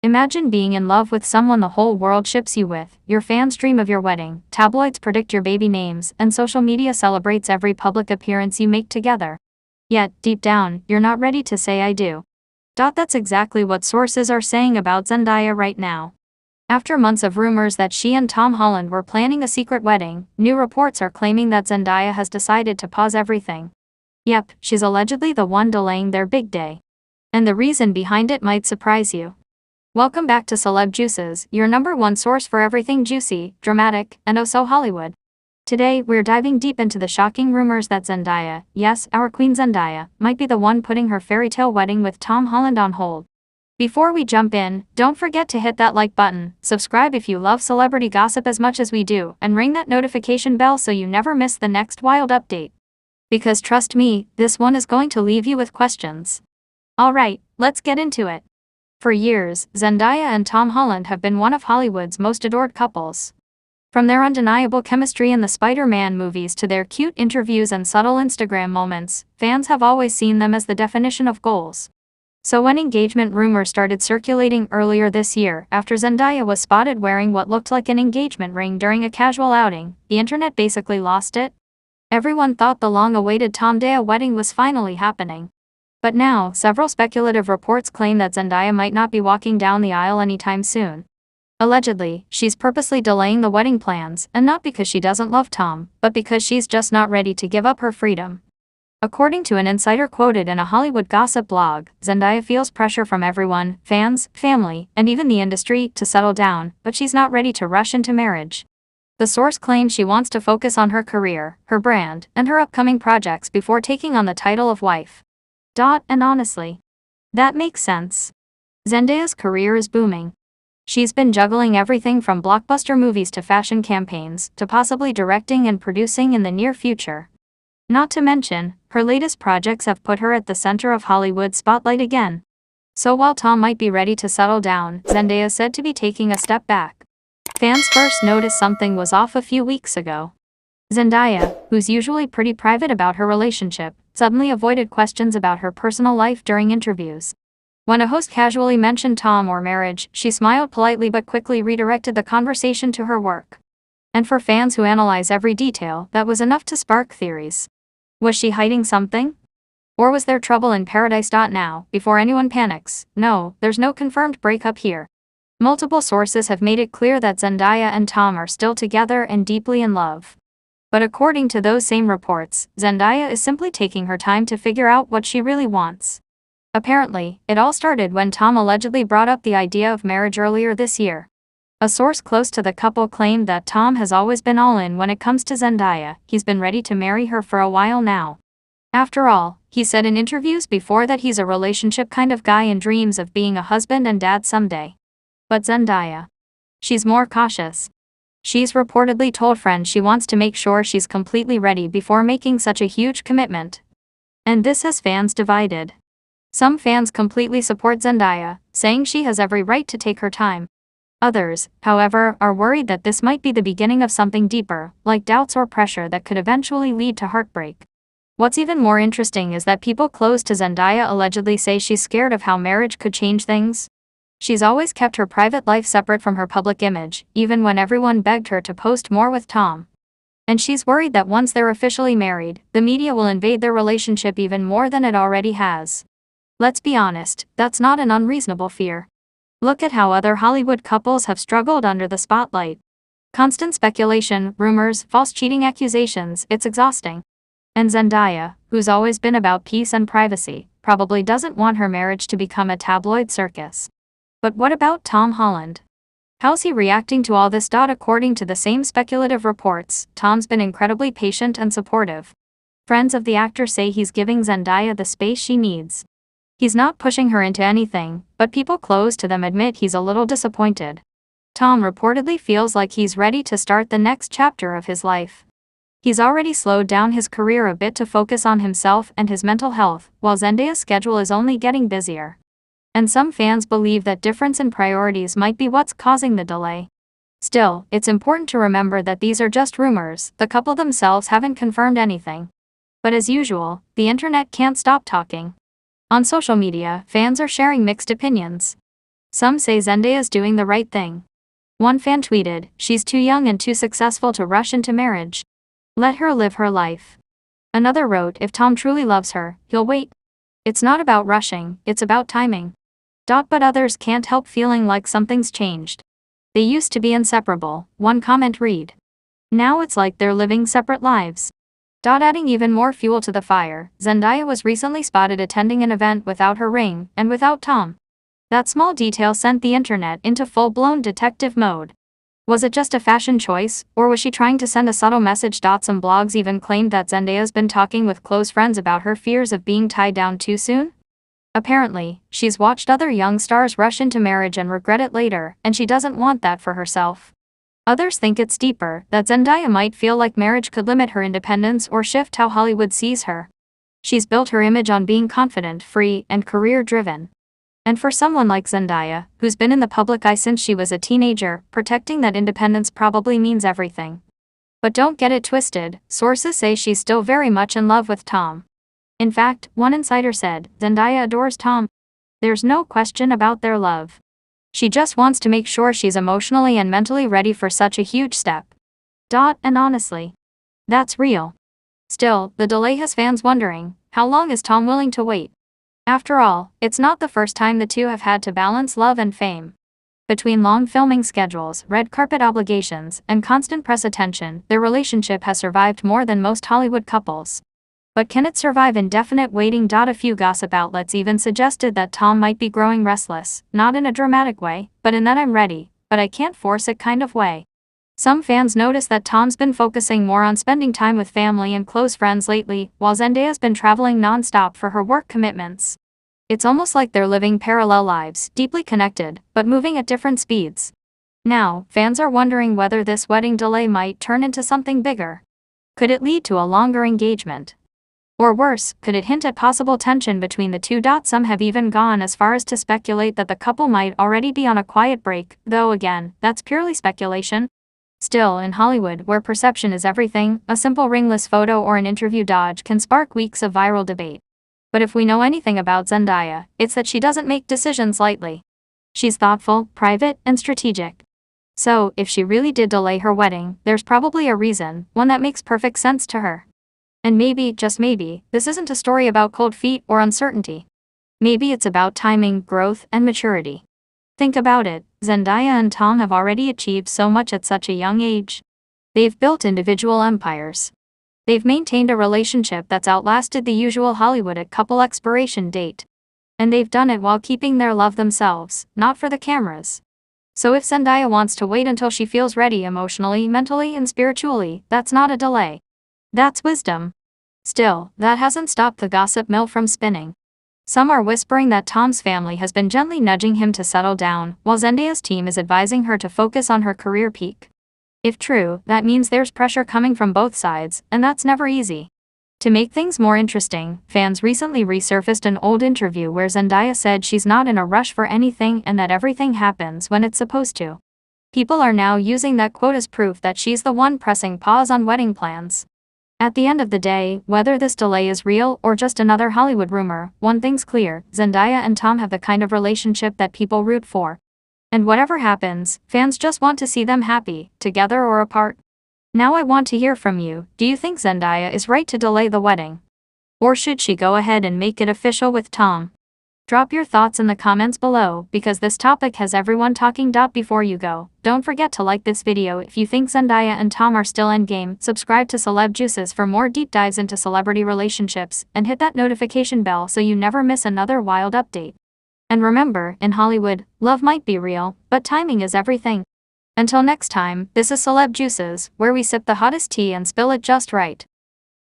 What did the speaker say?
Imagine being in love with someone the whole world ships you with, your fans dream of your wedding, tabloids predict your baby names, and social media celebrates every public appearance you make together. Yet, deep down, you're not ready to say I do. That's exactly what sources are saying about Zendaya right now. After months of rumors that she and Tom Holland were planning a secret wedding, new reports are claiming that Zendaya has decided to pause everything. Yep, she's allegedly the one delaying their big day. And the reason behind it might surprise you. Welcome back to Celeb Juices, your #1 source for everything juicy, dramatic, and oh so Hollywood. Today, we're diving deep into the shocking rumors that Zendaya, yes, our Queen Zendaya, might be the one putting her fairytale wedding with Tom Holland on hold. Before we jump in, don't forget to hit that like button, subscribe if you love celebrity gossip as much as we do, and ring that notification bell so you never miss the next wild update. Because trust me, this one is going to leave you with questions. Alright, let's get into it. For years, Zendaya and Tom Holland have been one of Hollywood's most adored couples. From their undeniable chemistry in the Spider-Man movies to their cute interviews and subtle Instagram moments, fans have always seen them as the definition of goals. So when engagement rumors started circulating earlier this year after Zendaya was spotted wearing what looked like an engagement ring during a casual outing, the internet basically lost it. Everyone thought the long-awaited Tomdaya wedding was finally happening. But now, several speculative reports claim that Zendaya might not be walking down the aisle anytime soon. Allegedly, she's purposely delaying the wedding plans, and not because she doesn't love Tom, but because she's just not ready to give up her freedom. According to an insider quoted in a Hollywood gossip blog, Zendaya feels pressure from everyone, fans, family, and even the industry, to settle down, but she's not ready to rush into marriage. The source claims she wants to focus on her career, her brand, and her upcoming projects before taking on the title of wife. And honestly, that makes sense. Zendaya's career is booming. She's been juggling everything from blockbuster movies to fashion campaigns, to possibly directing and producing in the near future. Not to mention, her latest projects have put her at the center of Hollywood's spotlight again. So while Tom might be ready to settle down, Zendaya is said to be taking a step back. Fans first noticed something was off a few weeks ago. Zendaya, who's usually pretty private about her relationship, suddenly avoided questions about her personal life during interviews. When a host casually mentioned Tom or marriage, she smiled politely but quickly redirected the conversation to her work. And for fans who analyze every detail, that was enough to spark theories. Was she hiding something? Or was there trouble in paradise? Now, before anyone panics, no, there's no confirmed breakup here. Multiple sources have made it clear that Zendaya and Tom are still together and deeply in love. But according to those same reports, Zendaya is simply taking her time to figure out what she really wants. Apparently, it all started when Tom allegedly brought up the idea of marriage earlier this year. A source close to the couple claimed that Tom has always been all in when it comes to Zendaya, he's been ready to marry her for a while now. After all, he said in interviews before that he's a relationship kind of guy and dreams of being a husband and dad someday. But Zendaya, she's more cautious. She's reportedly told friends she wants to make sure she's completely ready before making such a huge commitment. And this has fans divided. Some fans completely support Zendaya, saying she has every right to take her time. Others, however, are worried that this might be the beginning of something deeper, like doubts or pressure that could eventually lead to heartbreak. What's even more interesting is that people close to Zendaya allegedly say she's scared of how marriage could change things. She's always kept her private life separate from her public image, even when everyone begged her to post more with Tom. And she's worried that once they're officially married, the media will invade their relationship even more than it already has. Let's be honest, that's not an unreasonable fear. Look at how other Hollywood couples have struggled under the spotlight. Constant speculation, rumors, false cheating accusations, it's exhausting. And Zendaya, who's always been about peace and privacy, probably doesn't want her marriage to become a tabloid circus. But what about Tom Holland? How's he reacting to all this? According to the same speculative reports, Tom's been incredibly patient and supportive. Friends of the actor say he's giving Zendaya the space she needs. He's not pushing her into anything, but people close to them admit he's a little disappointed. Tom reportedly feels like he's ready to start the next chapter of his life. He's already slowed down his career a bit to focus on himself and his mental health, while Zendaya's schedule is only getting busier. And some fans believe that difference in priorities might be what's causing the delay. Still, it's important to remember that these are just rumors, the couple themselves haven't confirmed anything. But as usual, the internet can't stop talking. On social media, fans are sharing mixed opinions. Some say Zendaya's doing the right thing. One fan tweeted, "She's too young and too successful to rush into marriage. Let her live her life." Another wrote, "If Tom truly loves her, he'll wait. It's not about rushing, it's about timing." But others can't help feeling like something's changed. "They used to be inseparable," one comment read. "Now it's like they're living separate lives." Adding even more fuel to the fire, Zendaya was recently spotted attending an event without her ring and without Tom. That small detail sent the internet into full-blown detective mode. Was it just a fashion choice, or was she trying to send a subtle message? Some blogs even claimed that Zendaya's been talking with close friends about her fears of being tied down too soon. Apparently, she's watched other young stars rush into marriage and regret it later, and she doesn't want that for herself. Others think it's deeper, that Zendaya might feel like marriage could limit her independence or shift how Hollywood sees her. She's built her image on being confident, free, and career-driven. And for someone like Zendaya, who's been in the public eye since she was a teenager, protecting that independence probably means everything. But don't get it twisted, sources say she's still very much in love with Tom. In fact, one insider said, "Zendaya adores Tom. There's no question about their love. She just wants to make sure she's emotionally and mentally ready for such a huge step." And honestly, that's real. Still, the delay has fans wondering, how long is Tom willing to wait? After all, it's not the first time the two have had to balance love and fame. Between long filming schedules, red carpet obligations, and constant press attention, their relationship has survived more than most Hollywood couples. But can it survive indefinite waiting? A few gossip outlets even suggested that Tom might be growing restless, not in a dramatic way, but in that "I'm ready, but I can't force it" kind of way. Some fans notice that Tom's been focusing more on spending time with family and close friends lately, while Zendaya's been traveling non-stop for her work commitments. It's almost like they're living parallel lives, deeply connected, but moving at different speeds. Now, fans are wondering whether this wedding delay might turn into something bigger. Could it lead to a longer engagement? Or worse, could it hint at possible tension between the two? Some have even gone as far as to speculate that the couple might already be on a quiet break, though again, that's purely speculation. Still, in Hollywood, where perception is everything, a simple ringless photo or an interview dodge can spark weeks of viral debate. But if we know anything about Zendaya, it's that she doesn't make decisions lightly. She's thoughtful, private, and strategic. So, if she really did delay her wedding, there's probably a reason, one that makes perfect sense to her. And maybe, just maybe, this isn't a story about cold feet or uncertainty. Maybe it's about timing, growth, and maturity. Think about it, Zendaya and Tom have already achieved so much at such a young age. They've built individual empires. They've maintained a relationship that's outlasted the usual Hollywood couple expiration date. And they've done it while keeping their love themselves, not for the cameras. So if Zendaya wants to wait until she feels ready emotionally, mentally, and spiritually, that's not a delay. That's wisdom. Still, that hasn't stopped the gossip mill from spinning. Some are whispering that Tom's family has been gently nudging him to settle down, while Zendaya's team is advising her to focus on her career peak. If true, that means there's pressure coming from both sides, and that's never easy. To make things more interesting, fans recently resurfaced an old interview where Zendaya said she's not in a rush for anything and that everything happens when it's supposed to. People are now using that quote as proof that she's the one pressing pause on wedding plans. At the end of the day, whether this delay is real or just another Hollywood rumor, one thing's clear, Zendaya and Tom have the kind of relationship that people root for. And whatever happens, fans just want to see them happy, together or apart. Now I want to hear from you, do you think Zendaya is right to delay the wedding? Or should she go ahead and make it official with Tom? Drop your thoughts in the comments below, because this topic has everyone talking. Before you go, don't forget to like this video if you think Zendaya and Tom are still endgame, subscribe to Celeb Juices for more deep dives into celebrity relationships, and hit that notification bell so you never miss another wild update. And remember, in Hollywood, love might be real, but timing is everything. Until next time, this is Celeb Juices, where we sip the hottest tea and spill it just right.